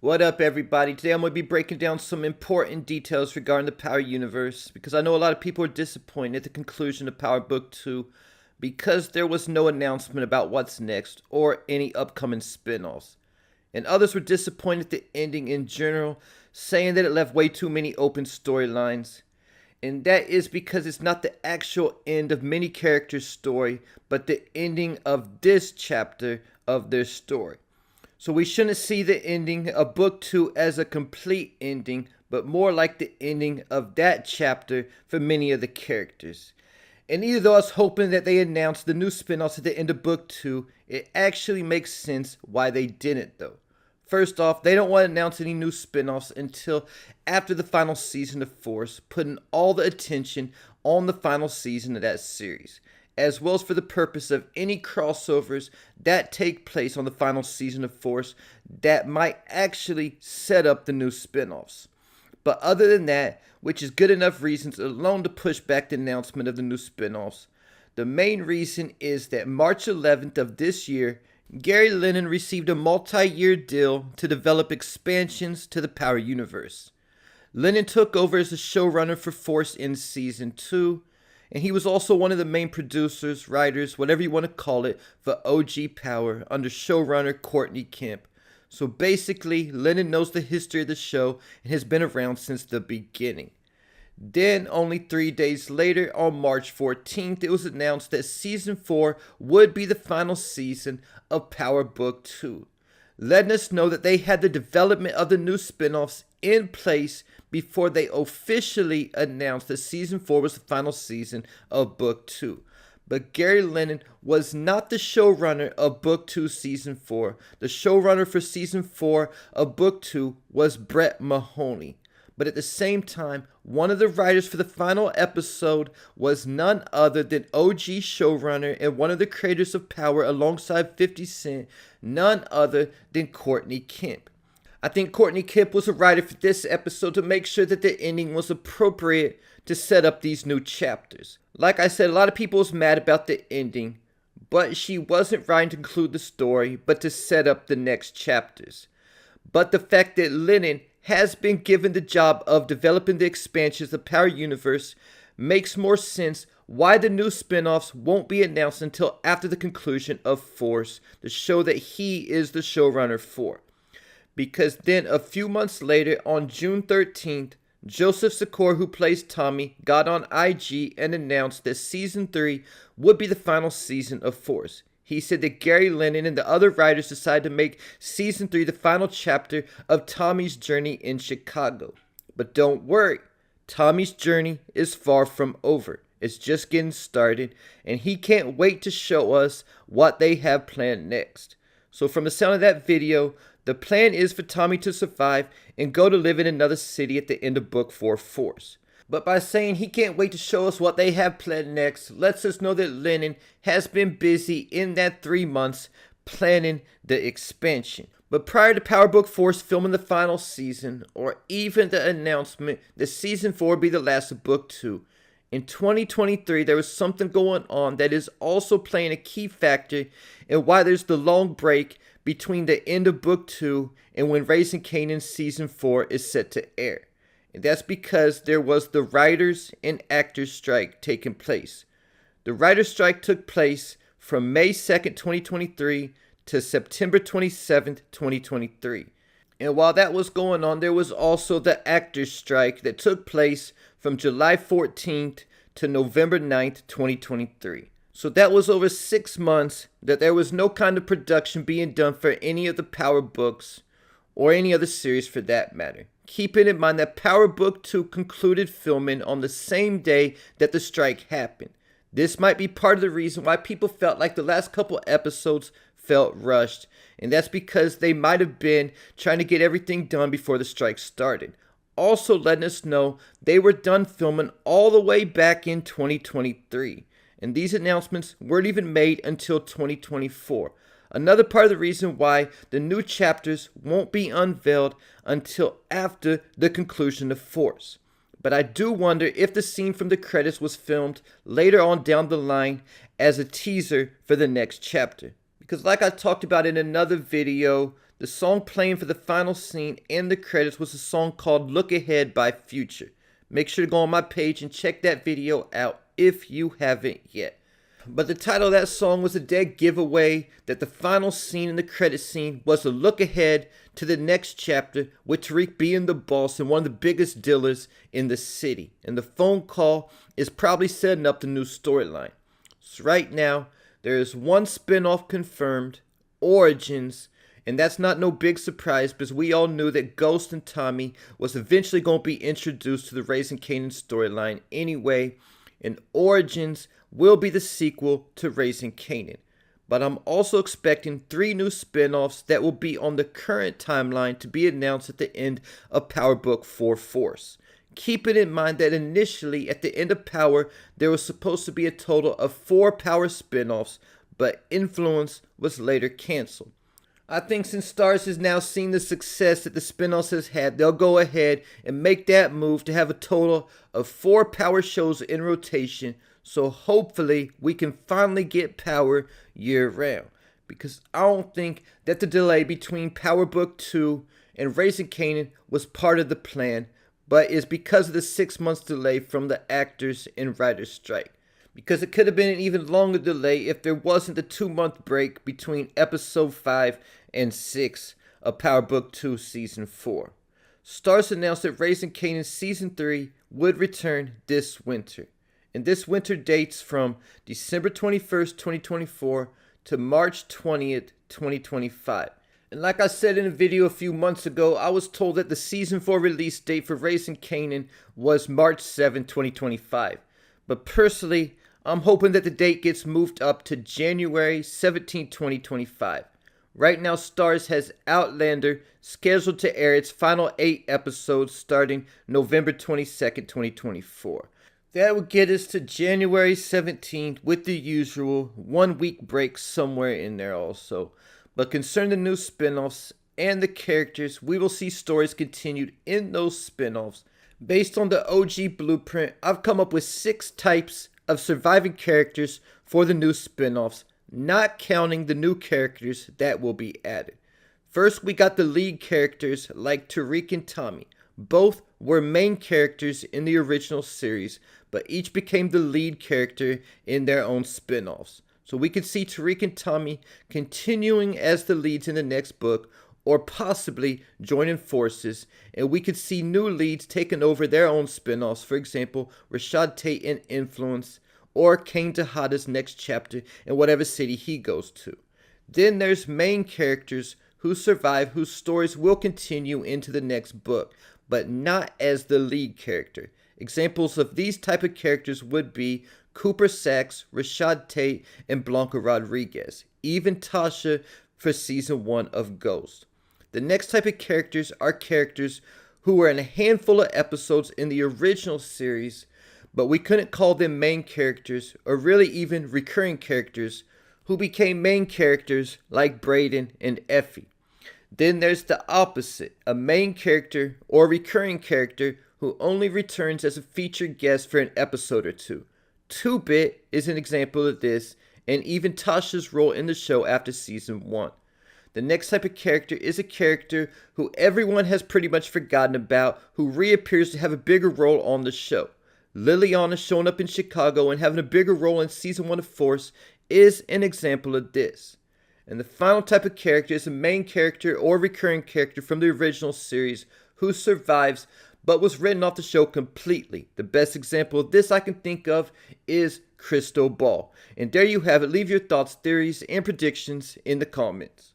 What up, everybody? Today I'm going to be breaking down some important details regarding the Power Universe because I know a lot of people are disappointed at the conclusion of Power Book 2 because there was no announcement about what's next or any upcoming spin-offs. And others were disappointed at the ending in general, saying that it left way too many open storylines. And that is because it's not the actual end of many characters' story, but the ending of this chapter of their story. So we shouldn't see the ending of book 2 as a complete ending, but more like the ending of that chapter for many of the characters. And even though I was hoping that they announced the new spin-offs at the end of book 2, it actually makes sense why they didn't though. First off, they don't want to announce any new spin-offs until after the final season of Force, putting all the attention on the final season of that series, as well as for the purpose of any crossovers that take place on the final season of Force that might actually set up the new spin-offs. But other than that, which is good enough reasons alone to push back the announcement of the new spin-offs, the main reason is that March 11th of this year, Gary Lennon received a multi-year deal to develop expansions to the Power Universe. Lennon took over as the showrunner for Force in Season 2, and he was also one of the main producers, writers, whatever you want to call it, for OG Power under showrunner Courtney Kemp. So basically, Lennon knows the history of the show and has been around since the beginning. Then, only 3 days later, on March 14th, it was announced that Season 4 would be the final season of Power Book 2, letting us know that they had the development of the new spin-offs in place before they officially announced that Season 4 was the final season of Book 2. But Gary Lennon was not the showrunner of Book 2 Season 4. The showrunner for Season 4 of Book 2 was Brett Mahoney. But at the same time, one of the writers for the final episode was none other than OG showrunner and one of the creators of Power alongside 50 Cent, none other than Courtney Kemp. I think Courtney Kemp was a writer for this episode to make sure that the ending was appropriate to set up these new chapters. Like I said, a lot of people was mad about the ending, but she wasn't writing to conclude the story, but to set up the next chapters. But the fact that Lennon has been given the job of developing the expansions of the Power Universe makes more sense why the new spin-offs won't be announced until after the conclusion of Force, the show that he is the showrunner for. Because then a few months later, on June 13th, Joseph Sikor, who plays Tommy, got on IG and announced that Season 3 would be the final season of Force. He said that Gary Lennon and the other writers decided to make Season 3 the final chapter of Tommy's journey in Chicago. But don't worry, Tommy's journey is far from over. It's just getting started, and he can't wait to show us what they have planned next. So from the sound of that video, the plan is for Tommy to survive and go to live in another city at the end of Book 4 Force. But by saying he can't wait to show us what they have planned next, lets us know that Lennon has been busy in that 3 months planning the expansion. But prior to Power Book Force filming the final season, or even the announcement that Season 4 would be the last of Book 2, in 2023 there was something going on that is also playing a key factor in why there's the long break between the end of Book 2 and when Raising Kanan Season 4 is set to air. And that's because there was the writers and actors strike taking place. The writers strike took place from May 2nd, 2023 to September 27th, 2023. And while that was going on, there was also the actors strike that took place from July 14th to November 9th, 2023. So that was over 6 months that there was no kind of production being done for any of the Power books or any other series for that matter. Keeping in mind that Power Book 2 concluded filming on the same day that the strike happened. This might be part of the reason why people felt like the last couple episodes felt rushed, and that's because they might have been trying to get everything done before the strike started. Also letting us know they were done filming all the way back in 2023, and these announcements weren't even made until 2024. Another part of the reason why the new chapters won't be unveiled until after the conclusion of Force. But I do wonder if the scene from the credits was filmed later on down the line as a teaser for the next chapter. Because like I talked about in another video, The song playing for the final scene and the credits was a song called Look Ahead by Future. Make sure to go on my page and check that video out if you haven't yet. But the title of that song was a dead giveaway that the final scene in the credit scene was a look ahead to the next chapter, with Tariq being the boss and one of the biggest dealers in the city. And the phone call is probably setting up the new storyline. So right now, there is one spinoff confirmed, Origins, and that's not no big surprise because we all knew that Ghost and Tommy was eventually going to be introduced to the Raising Kanan storyline anyway, and Origins will be the sequel to Raising Kanan. But I'm also expecting 3 new spin-offs that will be on the current timeline to be announced at the end of Power Book 4 Force. Keep it in mind that initially at the end of Power, there was supposed to be a total of 4 Power spin-offs, but Influence was later canceled. I think since Starz has now seen the success that the spin-offs has had, they'll go ahead and make that move to have a total of 4 Power shows in rotation. So hopefully we can finally get Power year round. Because I don't think that the delay between Power Book 2 and Raising Kanan was part of the plan, but is because of the 6 months delay from the actors and writers strike. Because it could have been an even longer delay if there wasn't the 2-month break between episode 5 and 6 of Power Book 2 Season 4. Starz announced that Raising Kanan Season 3 would return this winter. And this winter dates from December 21st, 2024 to March 20th, 2025. And like I said in a video a few months ago, I was told that the Season 4 release date for Raising Kanan was March 7, 2025. But personally, I'm hoping that the date gets moved up to January 17, 2025. Right now, Starz has Outlander scheduled to air its final 8 episodes starting November 22nd, 2024. That would get us to January 17th with the usual 1-week break somewhere in there also. But concerning the new spin-offs and the characters, we will see stories continued in those spin-offs. Based on the OG blueprint, I've come up with 6 types of surviving characters for the new spin-offs, not counting the new characters that will be added. First, we got the lead characters like Tariq and Tommy. Both were main characters in the original series, but each became the lead character in their own spin-offs. So we could see Tariq and Tommy continuing as the leads in the next book, or possibly joining forces, and we could see new leads taking over their own spin-offs, for example, Rashad Tate in Influence, or Kane Tejada's next chapter in whatever city he goes to. Then there's main characters who survive, whose stories will continue into the next book, but not as the lead character. Examples of these type of characters would be Cooper Sacks, Rashad Tate, and Blanca Rodriguez, even Tasha for Season 1 of Ghost. The next type of characters are characters who were in a handful of episodes in the original series, but we couldn't call them main characters, or really even recurring characters, who became main characters like Brayden and Effie. Then there's the opposite, a main character or recurring character who only returns as a featured guest for an episode or two. 2-Bit is an example of this, and even Tasha's role in the show after Season 1. The next type of character is a character who everyone has pretty much forgotten about, who reappears to have a bigger role on the show. Liliana showing up in Chicago and having a bigger role in Season 1 of Force is an example of this. And the final type of character is a main character or recurring character from the original series who survives but was written off the show completely. The best example of this I can think of is Crystal Ball. And there you have it. Leave your thoughts, theories, and predictions in the comments.